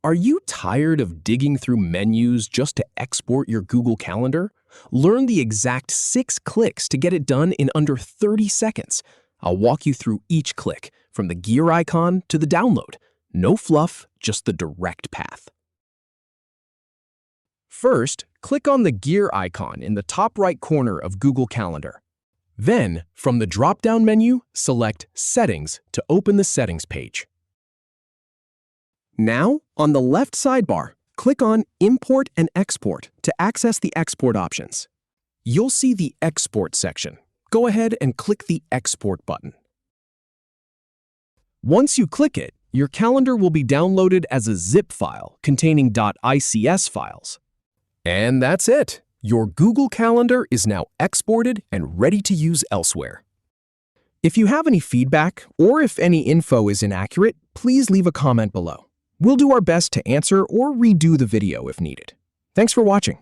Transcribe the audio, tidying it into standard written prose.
Are you tired of digging through menus just to export your Google Calendar? Learn the exact 6 clicks to get it done in under 30 seconds. I'll walk you through each click, from the gear icon to the download. No fluff, just the direct path. First, click on the gear icon in the top right corner of Google Calendar. Then, from the drop-down menu, select Settings to open the Settings page. Now, on the left sidebar, click on Import and Export to access the export options. You'll see the Export section. Go ahead and click the Export button. Once you click it, your calendar will be downloaded as a zip file containing .ics files. And that's it. Your Google Calendar is now exported and ready to use elsewhere. If you have any feedback or if any info is inaccurate, please leave a comment below. We'll do our best to answer or redo the video if needed. Thanks for watching.